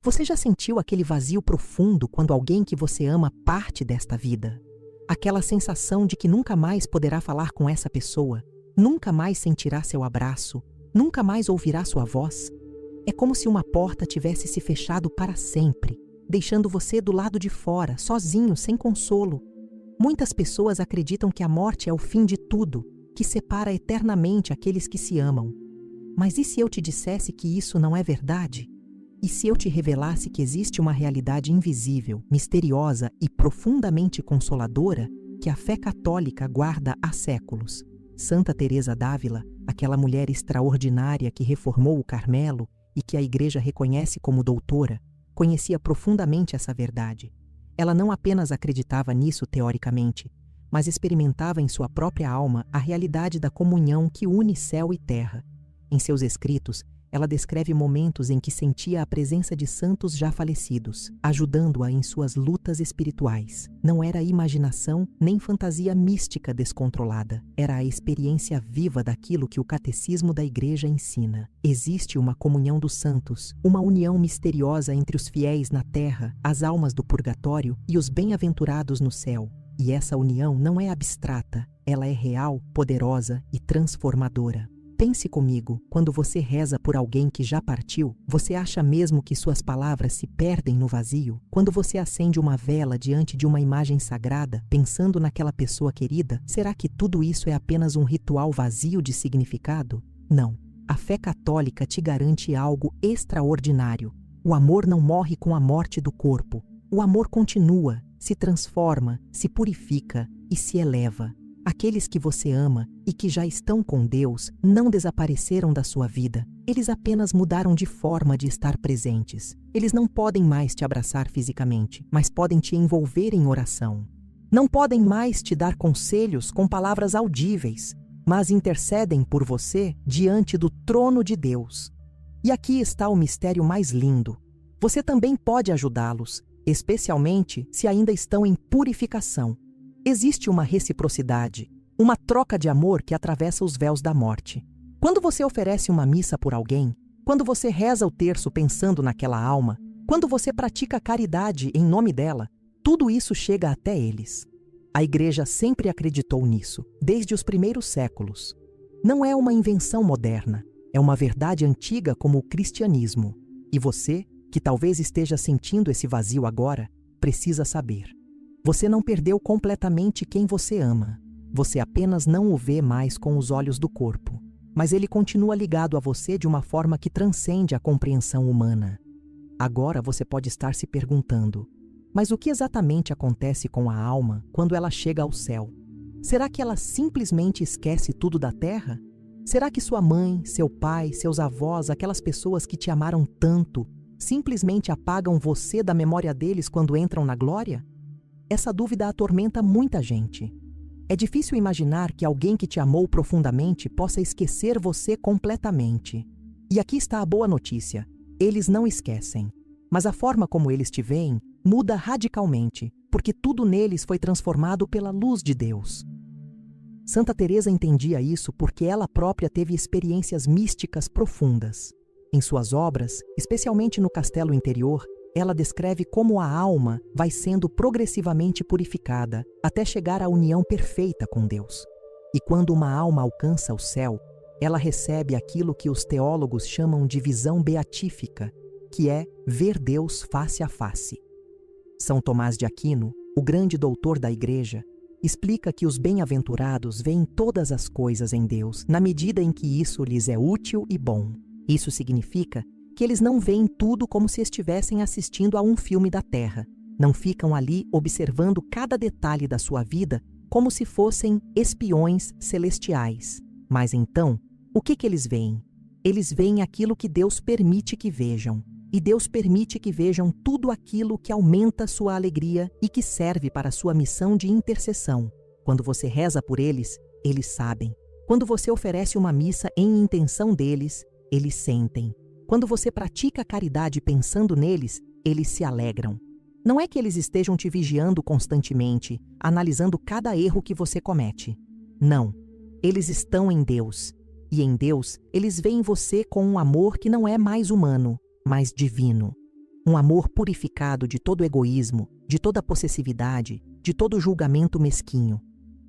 Você já sentiu aquele vazio profundo quando alguém que você ama parte desta vida? Aquela sensação de que nunca mais poderá falar com essa pessoa, nunca mais sentirá seu abraço, nunca mais ouvirá sua voz? É como se uma porta tivesse se fechado para sempre, deixando você do lado de fora, sozinho, sem consolo. Muitas pessoas acreditam que a morte é o fim de tudo, que separa eternamente aqueles que se amam. Mas e se eu te dissesse que isso não é verdade? E se eu te revelasse que existe uma realidade invisível, misteriosa e profundamente consoladora que a fé católica guarda há séculos? Santa Teresa d'Ávila, aquela mulher extraordinária que reformou o Carmelo e que a Igreja reconhece como doutora, conhecia profundamente essa verdade. Ela não apenas acreditava nisso teoricamente, mas experimentava em sua própria alma a realidade da comunhão que une céu e terra. Em seus escritos, ela descreve momentos em que sentia a presença de santos já falecidos, ajudando-a em suas lutas espirituais. Não era imaginação nem fantasia mística descontrolada. Era a experiência viva daquilo que o catecismo da Igreja ensina. Existe uma comunhão dos santos, uma união misteriosa entre os fiéis na terra, as almas do purgatório e os bem-aventurados no céu. E essa união não é abstrata, ela é real, poderosa e transformadora. Pense comigo, quando você reza por alguém que já partiu, você acha mesmo que suas palavras se perdem no vazio? Quando você acende uma vela diante de uma imagem sagrada, pensando naquela pessoa querida, será que tudo isso é apenas um ritual vazio de significado? Não. A fé católica te garante algo extraordinário. O amor não morre com a morte do corpo. O amor continua, se transforma, se purifica e se eleva. Aqueles que você ama e que já estão com Deus não desapareceram da sua vida. Eles apenas mudaram de forma de estar presentes. Eles não podem mais te abraçar fisicamente, mas podem te envolver em oração. Não podem mais te dar conselhos com palavras audíveis, mas intercedem por você diante do trono de Deus. E aqui está o mistério mais lindo. Você também pode ajudá-los, especialmente se ainda estão em purificação. Existe uma reciprocidade, uma troca de amor que atravessa os véus da morte. Quando você oferece uma missa por alguém, quando você reza o terço pensando naquela alma, quando você pratica caridade em nome dela, tudo isso chega até eles. A Igreja sempre acreditou nisso, desde os primeiros séculos. Não é uma invenção moderna, é uma verdade antiga como o cristianismo. E você, que talvez esteja sentindo esse vazio agora, precisa saber. Você não perdeu completamente quem você ama. Você apenas não o vê mais com os olhos do corpo. Mas ele continua ligado a você de uma forma que transcende a compreensão humana. Agora você pode estar se perguntando, mas o que exatamente acontece com a alma quando ela chega ao céu? Será que ela simplesmente esquece tudo da terra? Será que sua mãe, seu pai, seus avós, aquelas pessoas que te amaram tanto, simplesmente apagam você da memória deles quando entram na glória? Essa dúvida atormenta muita gente. É difícil imaginar que alguém que te amou profundamente possa esquecer você completamente. E aqui está a boa notícia. Eles não esquecem. Mas a forma como eles te veem muda radicalmente, porque tudo neles foi transformado pela luz de Deus. Santa Teresa entendia isso porque ela própria teve experiências místicas profundas. Em suas obras, especialmente no Castelo Interior, ela descreve como a alma vai sendo progressivamente purificada até chegar à união perfeita com Deus. E quando uma alma alcança o céu, ela recebe aquilo que os teólogos chamam de visão beatífica, que é ver Deus face a face. São Tomás de Aquino, o grande doutor da Igreja, explica que os bem-aventurados veem todas as coisas em Deus na medida em que isso lhes é útil e bom. Isso significa que eles não veem tudo como se estivessem assistindo a um filme da Terra. Não ficam ali observando cada detalhe da sua vida como se fossem espiões celestiais. Mas então, o que eles veem? Eles veem aquilo que Deus permite que vejam. E Deus permite que vejam tudo aquilo que aumenta sua alegria e que serve para sua missão de intercessão. Quando você reza por eles, eles sabem. Quando você oferece uma missa em intenção deles, eles sentem. Quando você pratica a caridade pensando neles, eles se alegram. Não é que eles estejam te vigiando constantemente, analisando cada erro que você comete. Não. Eles estão em Deus. E em Deus, eles veem você com um amor que não é mais humano, mas divino. Um amor purificado de todo egoísmo, de toda possessividade, de todo julgamento mesquinho.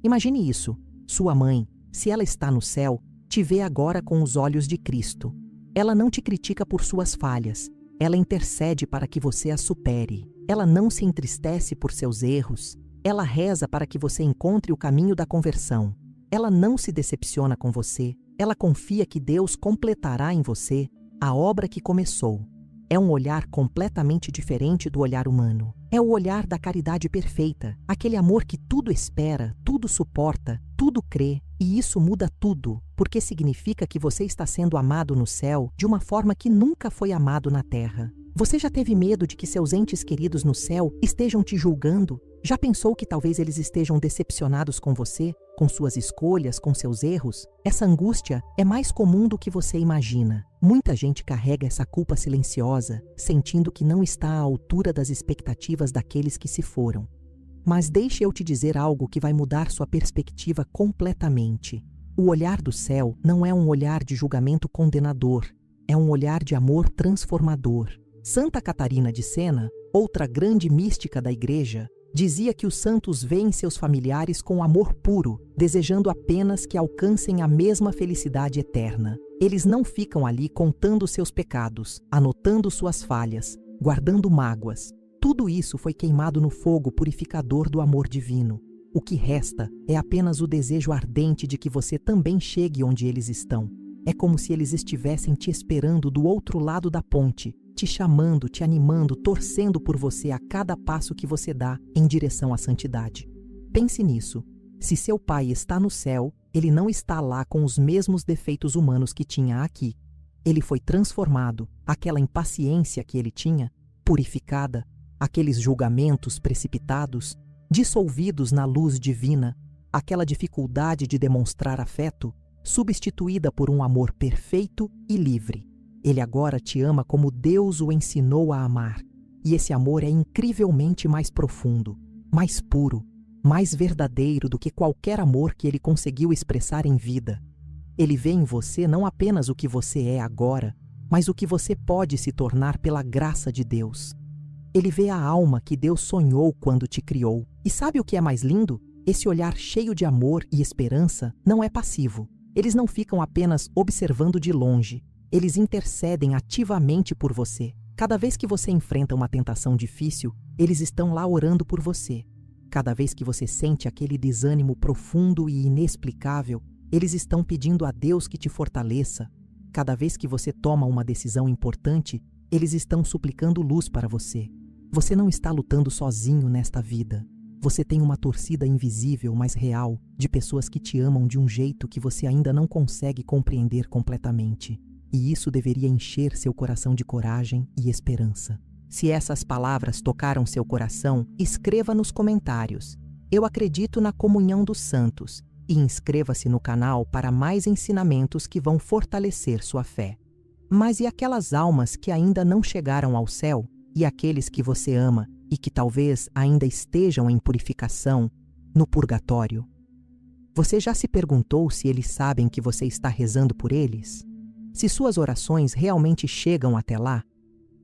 Imagine isso. Sua mãe, se ela está no céu, te vê agora com os olhos de Cristo. Ela não te critica por suas falhas. Ela intercede para que você as supere. Ela não se entristece por seus erros. Ela reza para que você encontre o caminho da conversão. Ela não se decepciona com você. Ela confia que Deus completará em você a obra que começou. É um olhar completamente diferente do olhar humano. É o olhar da caridade perfeita, aquele amor que tudo espera, tudo suporta, tudo crê, e isso muda tudo, porque significa que você está sendo amado no céu de uma forma que nunca foi amado na terra. Você já teve medo de que seus entes queridos no céu estejam te julgando? Já pensou que talvez eles estejam decepcionados com você, com suas escolhas, com seus erros? Essa angústia é mais comum do que você imagina. Muita gente carrega essa culpa silenciosa, sentindo que não está à altura das expectativas daqueles que se foram. Mas deixe eu te dizer algo que vai mudar sua perspectiva completamente. O olhar do céu não é um olhar de julgamento condenador, é um olhar de amor transformador. Santa Catarina de Sena, outra grande mística da Igreja, dizia que os santos veem seus familiares com amor puro, desejando apenas que alcancem a mesma felicidade eterna. Eles não ficam ali contando seus pecados, anotando suas falhas, guardando mágoas. Tudo isso foi queimado no fogo purificador do amor divino. O que resta é apenas o desejo ardente de que você também chegue onde eles estão. É como se eles estivessem te esperando do outro lado da ponte, te chamando, te animando, torcendo por você a cada passo que você dá em direção à santidade. Pense nisso. Se seu pai está no céu, ele não está lá com os mesmos defeitos humanos que tinha aqui. Ele foi transformado, aquela impaciência que ele tinha, purificada, aqueles julgamentos precipitados, dissolvidos na luz divina, aquela dificuldade de demonstrar afeto, substituída por um amor perfeito e livre. Ele agora te ama como Deus o ensinou a amar, e esse amor é incrivelmente mais profundo, mais puro, mais verdadeiro do que qualquer amor que ele conseguiu expressar em vida. Ele vê em você não apenas o que você é agora, mas o que você pode se tornar pela graça de Deus. Ele vê a alma que Deus sonhou quando te criou. E sabe o que é mais lindo? Esse olhar cheio de amor e esperança não é passivo. Eles não ficam apenas observando de longe. Eles intercedem ativamente por você. Cada vez que você enfrenta uma tentação difícil, eles estão lá orando por você. Cada vez que você sente aquele desânimo profundo e inexplicável, eles estão pedindo a Deus que te fortaleça. Cada vez que você toma uma decisão importante, eles estão suplicando luz para você. Você não está lutando sozinho nesta vida. Você tem uma torcida invisível, mas real, de pessoas que te amam de um jeito que você ainda não consegue compreender completamente. E isso deveria encher seu coração de coragem e esperança. Se essas palavras tocaram seu coração, escreva nos comentários: "Eu acredito na comunhão dos santos", e inscreva-se no canal para mais ensinamentos que vão fortalecer sua fé. Mas e aquelas almas que ainda não chegaram ao céu? E aqueles que você ama e que talvez ainda estejam em purificação, no purgatório? Você já se perguntou se eles sabem que você está rezando por eles? Se suas orações realmente chegam até lá?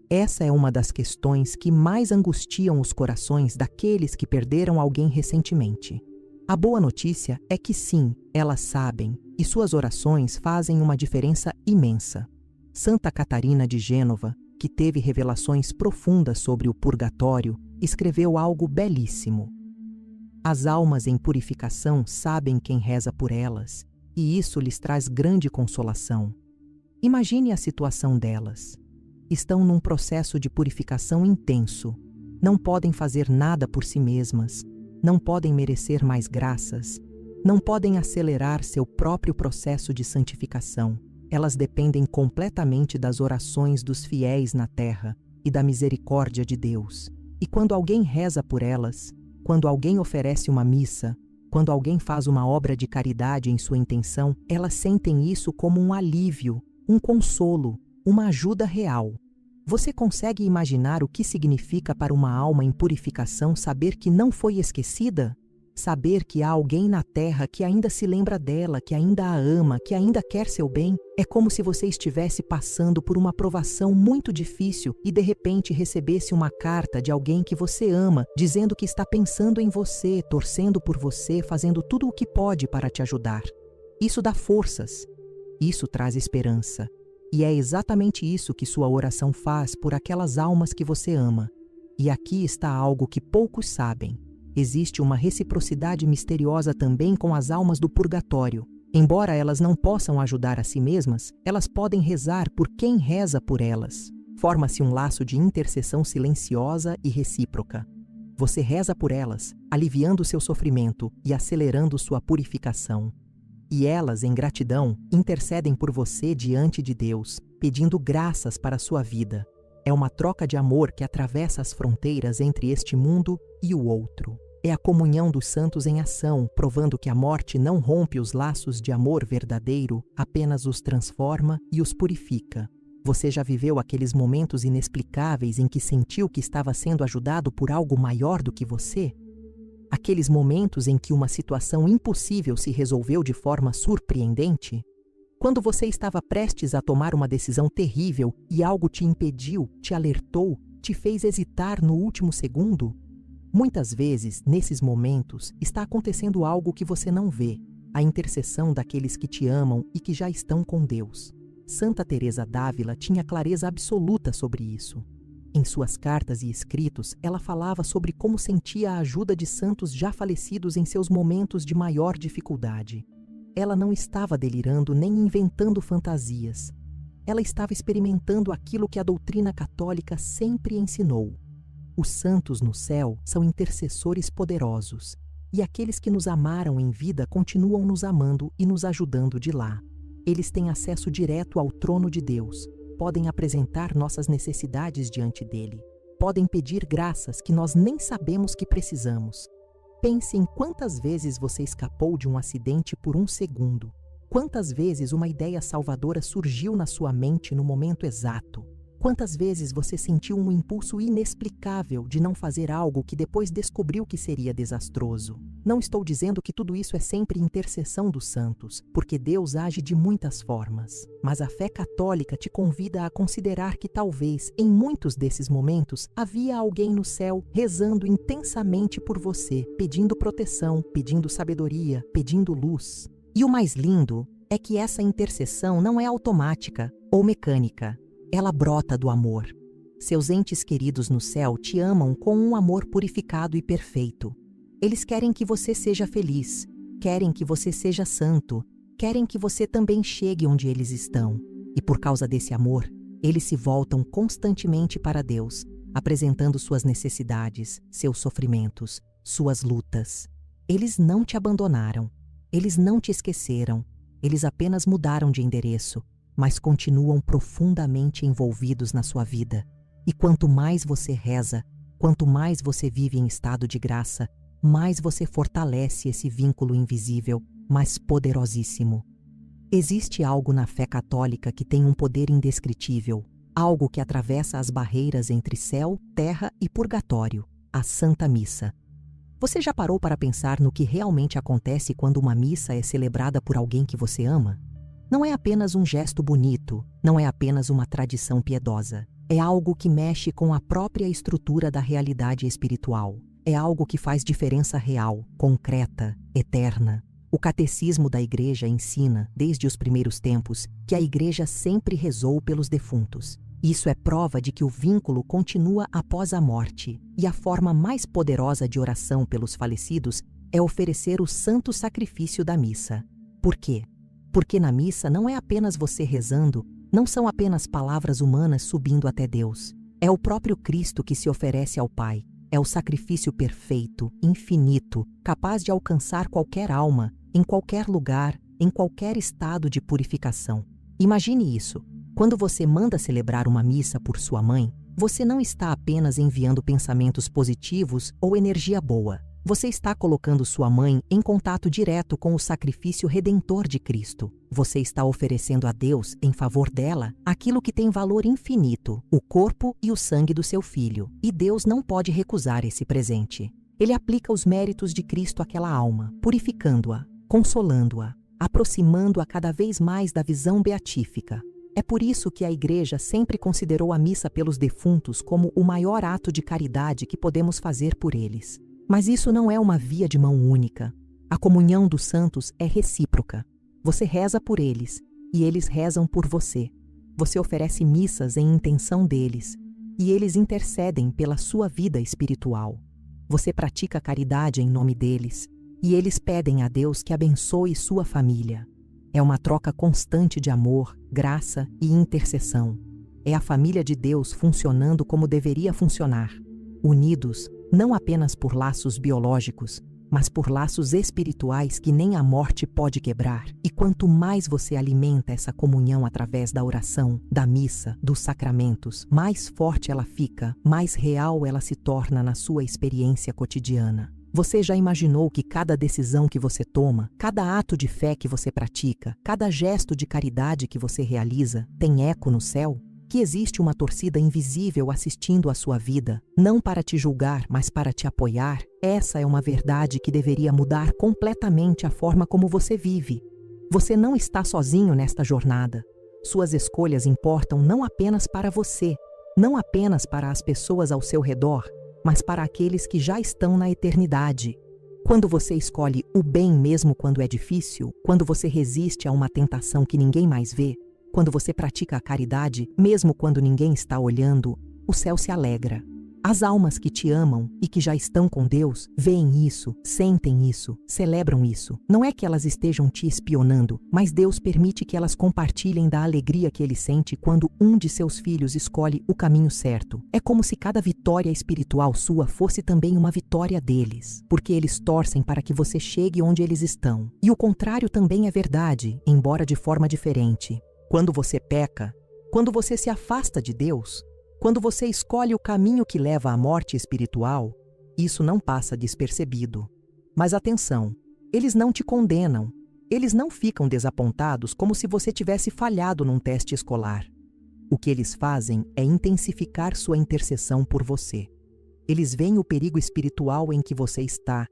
Essa é uma das questões que mais angustiam os corações daqueles que perderam alguém recentemente. A boa notícia é que sim, elas sabem, e suas orações fazem uma diferença imensa. Santa Catarina de Gênova, que teve revelações profundas sobre o purgatório, escreveu algo belíssimo. As almas em purificação sabem quem reza por elas, e isso lhes traz grande consolação. Imagine a situação delas. Estão num processo de purificação intenso. Não podem fazer nada por si mesmas. Não podem merecer mais graças. Não podem acelerar seu próprio processo de santificação. Elas dependem completamente das orações dos fiéis na terra e da misericórdia de Deus. E quando alguém reza por elas, quando alguém oferece uma missa, quando alguém faz uma obra de caridade em sua intenção, elas sentem isso como um alívio, um consolo, uma ajuda real. Você consegue imaginar o que significa para uma alma em purificação saber que não foi esquecida? Saber que há alguém na terra que ainda se lembra dela, que ainda a ama, que ainda quer seu bem, é como se você estivesse passando por uma provação muito difícil e de repente recebesse uma carta de alguém que você ama, dizendo que está pensando em você, torcendo por você, fazendo tudo o que pode para te ajudar. Isso dá forças. Isso traz esperança. E é exatamente isso que sua oração faz por aquelas almas que você ama. E aqui está algo que poucos sabem. Existe uma reciprocidade misteriosa também com as almas do purgatório. Embora elas não possam ajudar a si mesmas, elas podem rezar por quem reza por elas. Forma-se um laço de intercessão silenciosa e recíproca. Você reza por elas, aliviando seu sofrimento e acelerando sua purificação. E elas, em gratidão, intercedem por você diante de Deus, pedindo graças para a sua vida. É uma troca de amor que atravessa as fronteiras entre este mundo e o outro. É a comunhão dos santos em ação, provando que a morte não rompe os laços de amor verdadeiro, apenas os transforma e os purifica. Você já viveu aqueles momentos inexplicáveis em que sentiu que estava sendo ajudado por algo maior do que você? Aqueles momentos em que uma situação impossível se resolveu de forma surpreendente? Quando você estava prestes a tomar uma decisão terrível e algo te impediu, te alertou, te fez hesitar no último segundo? Muitas vezes, nesses momentos, está acontecendo algo que você não vê, a intercessão daqueles que te amam e que já estão com Deus. Santa Teresa d'Ávila tinha clareza absoluta sobre isso. Em suas cartas e escritos, ela falava sobre como sentia a ajuda de santos já falecidos em seus momentos de maior dificuldade. Ela não estava delirando nem inventando fantasias. Ela estava experimentando aquilo que a doutrina católica sempre ensinou. Os santos no céu são intercessores poderosos, e aqueles que nos amaram em vida continuam nos amando e nos ajudando de lá. Eles têm acesso direto ao trono de Deus, podem apresentar nossas necessidades diante dele, podem pedir graças que nós nem sabemos que precisamos. Pense em quantas vezes você escapou de um acidente por um segundo. Quantas vezes uma ideia salvadora surgiu na sua mente no momento exato. Quantas vezes você sentiu um impulso inexplicável de não fazer algo que depois descobriu que seria desastroso. Não estou dizendo que tudo isso é sempre intercessão dos santos, porque Deus age de muitas formas. Mas a fé católica te convida a considerar que talvez, em muitos desses momentos, havia alguém no céu rezando intensamente por você, pedindo proteção, pedindo sabedoria, pedindo luz. E o mais lindo é que essa intercessão não é automática ou mecânica. Ela brota do amor. Seus entes queridos no céu te amam com um amor purificado e perfeito. Eles querem que você seja feliz, querem que você seja santo, querem que você também chegue onde eles estão. E por causa desse amor, eles se voltam constantemente para Deus, apresentando suas necessidades, seus sofrimentos, suas lutas. Eles não te abandonaram, eles não te esqueceram, eles apenas mudaram de endereço, mas continuam profundamente envolvidos na sua vida. E quanto mais você reza, quanto mais você vive em estado de graça, mais você fortalece esse vínculo invisível, mas poderosíssimo. Existe algo na fé católica que tem um poder indescritível, algo que atravessa as barreiras entre céu, terra e purgatório, a Santa Missa. Você já parou para pensar no que realmente acontece quando uma missa é celebrada por alguém que você ama? Não é apenas um gesto bonito, não é apenas uma tradição piedosa. É algo que mexe com a própria estrutura da realidade espiritual. É algo que faz diferença real, concreta, eterna. O catecismo da Igreja ensina, desde os primeiros tempos, que a Igreja sempre rezou pelos defuntos. Isso é prova de que o vínculo continua após a morte. E a forma mais poderosa de oração pelos falecidos é oferecer o santo sacrifício da missa. Por quê? Porque na missa não é apenas você rezando, não são apenas palavras humanas subindo até Deus. É o próprio Cristo que se oferece ao Pai. É o sacrifício perfeito, infinito, capaz de alcançar qualquer alma, em qualquer lugar, em qualquer estado de purificação. Imagine isso. Quando você manda celebrar uma missa por sua mãe, você não está apenas enviando pensamentos positivos ou energia boa. Você está colocando sua mãe em contato direto com o sacrifício redentor de Cristo. Você está oferecendo a Deus, em favor dela, aquilo que tem valor infinito, o corpo e o sangue do seu filho. E Deus não pode recusar esse presente. Ele aplica os méritos de Cristo àquela alma, purificando-a, consolando-a, aproximando-a cada vez mais da visão beatífica. É por isso que a Igreja sempre considerou a missa pelos defuntos como o maior ato de caridade que podemos fazer por eles. Mas isso não é uma via de mão única. A comunhão dos santos é recíproca. Você reza por eles, e eles rezam por você. Você oferece missas em intenção deles, e eles intercedem pela sua vida espiritual. Você pratica caridade em nome deles, e eles pedem a Deus que abençoe sua família. É uma troca constante de amor, graça e intercessão. É a família de Deus funcionando como deveria funcionar, unidos não apenas por laços biológicos, mas por laços espirituais que nem a morte pode quebrar. E quanto mais você alimenta essa comunhão através da oração, da missa, dos sacramentos, mais forte ela fica, mais real ela se torna na sua experiência cotidiana. Você já imaginou que cada decisão que você toma, cada ato de fé que você pratica, cada gesto de caridade que você realiza, tem eco no céu? Que existe uma torcida invisível assistindo à sua vida, não para te julgar, mas para te apoiar? Essa é uma verdade que deveria mudar completamente a forma como você vive. Você não está sozinho nesta jornada. Suas escolhas importam não apenas para você, não apenas para as pessoas ao seu redor, mas para aqueles que já estão na eternidade. Quando você escolhe o bem mesmo quando é difícil, quando você resiste a uma tentação que ninguém mais vê, quando você pratica a caridade, mesmo quando ninguém está olhando, o céu se alegra. As almas que te amam e que já estão com Deus, veem isso, sentem isso, celebram isso. Não é que elas estejam te espionando, mas Deus permite que elas compartilhem da alegria que Ele sente quando um de seus filhos escolhe o caminho certo. É como se cada vitória espiritual sua fosse também uma vitória deles, porque eles torcem para que você chegue onde eles estão. E o contrário também é verdade, embora de forma diferente. Quando você peca, quando você se afasta de Deus, quando você escolhe o caminho que leva à morte espiritual, isso não passa despercebido. Mas atenção, eles não te condenam, eles não ficam desapontados como se você tivesse falhado num teste escolar. O que eles fazem é intensificar sua intercessão por você. Eles veem o perigo espiritual em que você está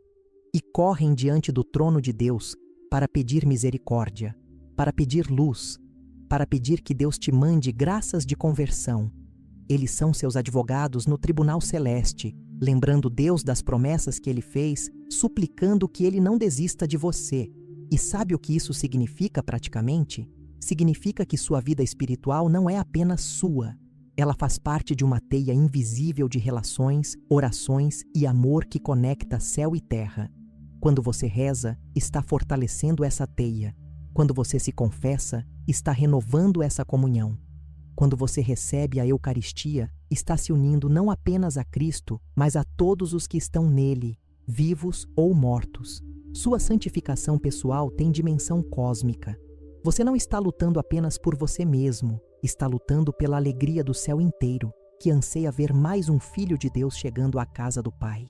e correm diante do trono de Deus para pedir misericórdia, para pedir luz, para pedir que Deus te mande graças de conversão. Eles são seus advogados no tribunal celeste, lembrando Deus das promessas que Ele fez, suplicando que Ele não desista de você. E sabe o que isso significa praticamente? Significa que sua vida espiritual não é apenas sua. Ela faz parte de uma teia invisível de relações, orações e amor que conecta céu e terra. Quando você reza, está fortalecendo essa teia. Quando você se confessa, está renovando essa comunhão. Quando você recebe a Eucaristia, está se unindo não apenas a Cristo, mas a todos os que estão nele, vivos ou mortos. Sua santificação pessoal tem dimensão cósmica. Você não está lutando apenas por você mesmo, está lutando pela alegria do céu inteiro, que anseia ver mais um filho de Deus chegando à casa do Pai.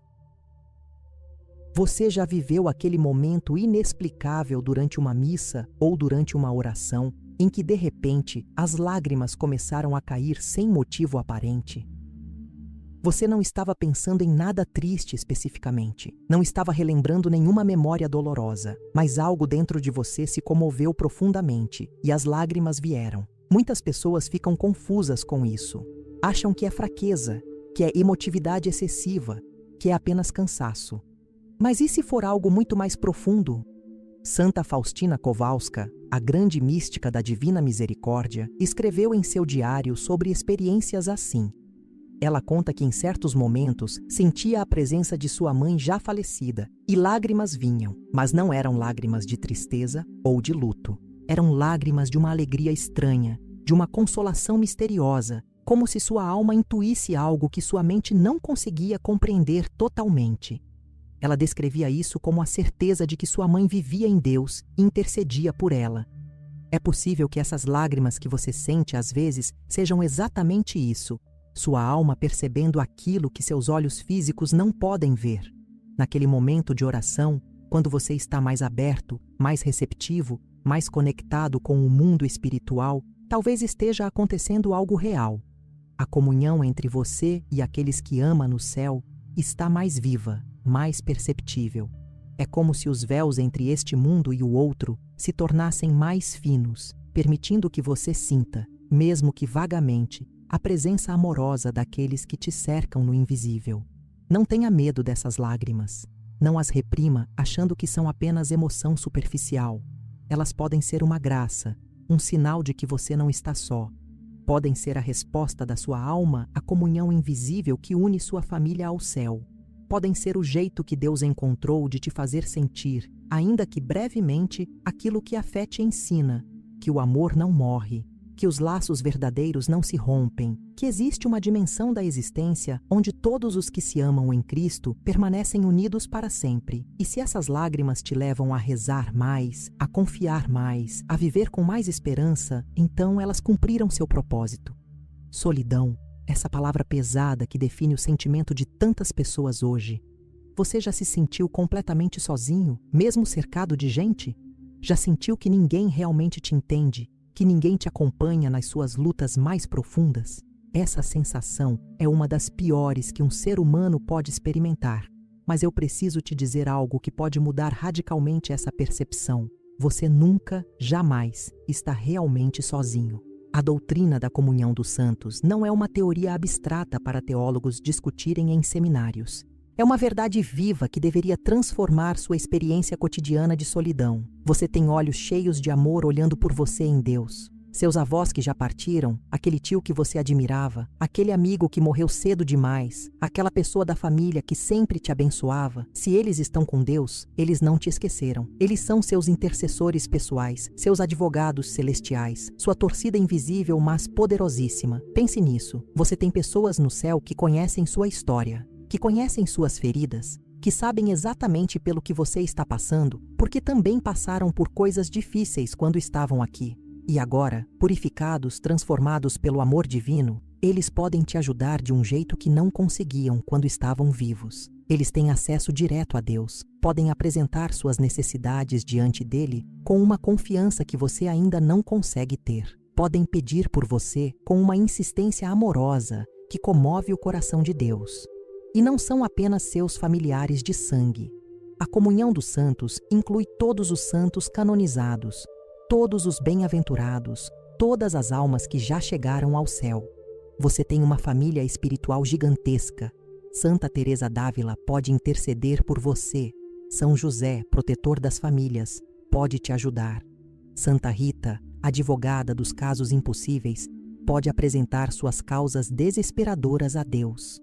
Você já viveu aquele momento inexplicável durante uma missa ou durante uma oração, em que de repente as lágrimas começaram a cair sem motivo aparente? Você não estava pensando em nada triste especificamente, não estava relembrando nenhuma memória dolorosa, mas algo dentro de você se comoveu profundamente e as lágrimas vieram. Muitas pessoas ficam confusas com isso. Acham que é fraqueza, que é emotividade excessiva, que é apenas cansaço. Mas e se for algo muito mais profundo? Santa Faustina Kowalska, a grande mística da Divina Misericórdia, escreveu em seu diário sobre experiências assim. Ela conta que em certos momentos sentia a presença de sua mãe já falecida e lágrimas vinham, mas não eram lágrimas de tristeza ou de luto. Eram lágrimas de uma alegria estranha, de uma consolação misteriosa, como se sua alma intuísse algo que sua mente não conseguia compreender totalmente. Ela descrevia isso como a certeza de que sua mãe vivia em Deus e intercedia por ela. É possível que essas lágrimas que você sente às vezes sejam exatamente isso, sua alma percebendo aquilo que seus olhos físicos não podem ver. Naquele momento de oração, quando você está mais aberto, mais receptivo, mais conectado com o mundo espiritual, talvez esteja acontecendo algo real. A comunhão entre você e aqueles que ama no céu está mais viva. mais perceptível. É como se os véus entre este mundo e o outro se tornassem mais finos, permitindo que você sinta, mesmo que vagamente, a presença amorosa daqueles que te cercam no invisível. Não tenha medo dessas lágrimas. Não as reprima achando que são apenas emoção superficial. Elas podem ser uma graça, um sinal de que você não está só. Podem ser a resposta da sua alma à comunhão invisível que une sua família ao céu. Podem ser o jeito que Deus encontrou de te fazer sentir, ainda que brevemente, aquilo que a fé te ensina, que o amor não morre, que os laços verdadeiros não se rompem, que existe uma dimensão da existência onde todos os que se amam em Cristo permanecem unidos para sempre. E se essas lágrimas te levam a rezar mais, a confiar mais, a viver com mais esperança, então elas cumpriram seu propósito. Solidão, essa palavra pesada que define o sentimento de tantas pessoas hoje. Você já se sentiu completamente sozinho, mesmo cercado de gente? Já sentiu que ninguém realmente te entende? Que ninguém te acompanha nas suas lutas mais profundas? Essa sensação é uma das piores que um ser humano pode experimentar. Mas eu preciso te dizer algo que pode mudar radicalmente essa percepção. Você nunca, jamais, está realmente sozinho. A doutrina da comunhão dos santos não é uma teoria abstrata para teólogos discutirem em seminários. É uma verdade viva que deveria transformar sua experiência cotidiana de solidão. Você tem olhos cheios de amor olhando por você em Deus. Seus avós que já partiram, aquele tio que você admirava, aquele amigo que morreu cedo demais, aquela pessoa da família que sempre te abençoava, se eles estão com Deus, eles não te esqueceram. Eles são seus intercessores pessoais, seus advogados celestiais, sua torcida invisível, mas poderosíssima. Pense nisso. Você tem pessoas no céu que conhecem sua história, que conhecem suas feridas, que sabem exatamente pelo que você está passando, porque também passaram por coisas difíceis quando estavam aqui. E agora, purificados, transformados pelo amor divino, eles podem te ajudar de um jeito que não conseguiam quando estavam vivos. Eles têm acesso direto a Deus, podem apresentar suas necessidades diante dele com uma confiança que você ainda não consegue ter. Podem pedir por você com uma insistência amorosa que comove o coração de Deus. E não são apenas seus familiares de sangue. A comunhão dos santos inclui todos os santos canonizados, todos os bem-aventurados, todas as almas que já chegaram ao céu. Você tem uma família espiritual gigantesca. Santa Teresa d'Ávila pode interceder por você. São José, protetor das famílias, pode te ajudar. Santa Rita, advogada dos casos impossíveis, pode apresentar suas causas desesperadoras a Deus.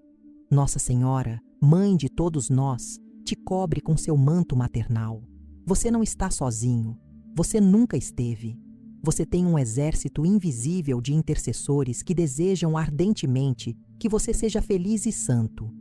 Nossa Senhora, Mãe de todos nós, te cobre com seu manto maternal. Você não está sozinho. Você nunca esteve. Você tem um exército invisível de intercessores que desejam ardentemente que você seja feliz e santo.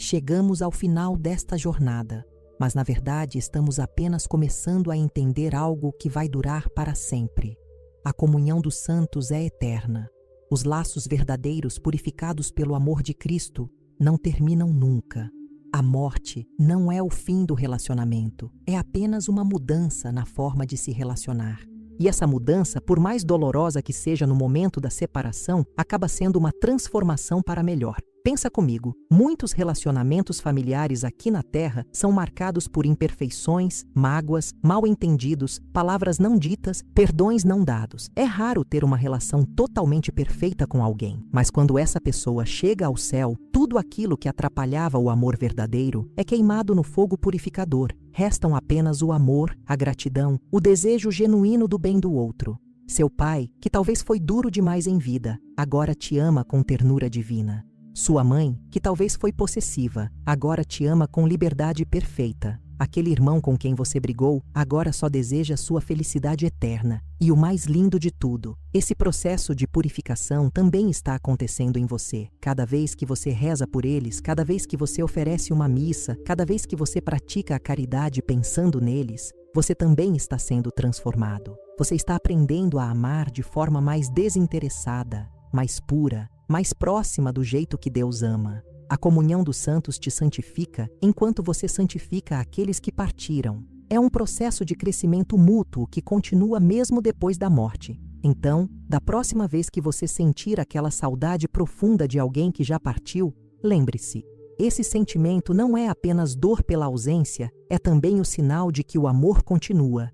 Chegamos ao final desta jornada, mas na verdade estamos apenas começando a entender algo que vai durar para sempre. A comunhão dos santos é eterna. Os laços verdadeiros purificados pelo amor de Cristo não terminam nunca. A morte não é o fim do relacionamento, é apenas uma mudança na forma de se relacionar. E essa mudança, por mais dolorosa que seja no momento da separação, acaba sendo uma transformação para melhor. Pensa comigo, muitos relacionamentos familiares aqui na Terra são marcados por imperfeições, mágoas, mal-entendidos, palavras não ditas, perdões não dados. É raro ter uma relação totalmente perfeita com alguém, mas quando essa pessoa chega ao céu, tudo aquilo que atrapalhava o amor verdadeiro é queimado no fogo purificador. Restam apenas o amor, a gratidão, o desejo genuíno do bem do outro. Seu pai, que talvez foi duro demais em vida, agora te ama com ternura divina. Sua mãe, que talvez foi possessiva, agora te ama com liberdade perfeita. Aquele irmão com quem você brigou, agora só deseja sua felicidade eterna. E o mais lindo de tudo, esse processo de purificação também está acontecendo em você. Cada vez que você reza por eles, cada vez que você oferece uma missa, cada vez que você pratica a caridade pensando neles, você também está sendo transformado. Você está aprendendo a amar de forma mais desinteressada, mais pura, mais próxima do jeito que Deus ama. A comunhão dos santos te santifica enquanto você santifica aqueles que partiram. É um processo de crescimento mútuo que continua mesmo depois da morte. Então, da próxima vez que você sentir aquela saudade profunda de alguém que já partiu, lembre-se, Esse sentimento não é apenas dor pela ausência, é também o sinal de que o amor continua.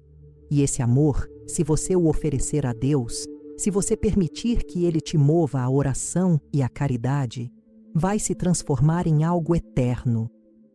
E esse amor, se você o oferecer a Deus, se você permitir que Ele te mova à oração e à caridade, vai se transformar em algo eterno.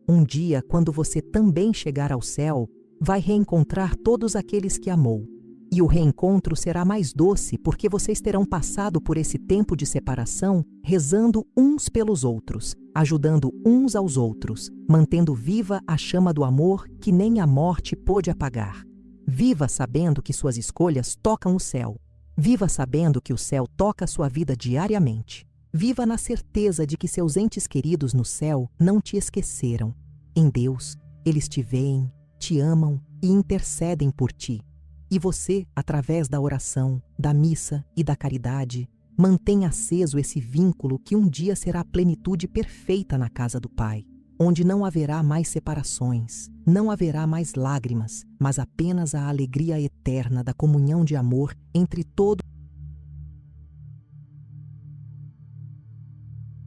Um dia, quando você também chegar ao céu, vai reencontrar todos aqueles que amou. E o reencontro será mais doce porque vocês terão passado por esse tempo de separação rezando uns pelos outros, ajudando uns aos outros, mantendo viva a chama do amor que nem a morte pôde apagar. Viva sabendo que suas escolhas tocam o céu. Viva sabendo que o céu toca a sua vida diariamente. Viva na certeza de que seus entes queridos no céu não te esqueceram. Em Deus, eles te veem, te amam e intercedem por ti. E você, através da oração, da missa e da caridade, mantém aceso esse vínculo que um dia será a plenitude perfeita na casa do Pai, onde não haverá mais separações, não haverá mais lágrimas, mas apenas a alegria eterna da comunhão de amor entre todos.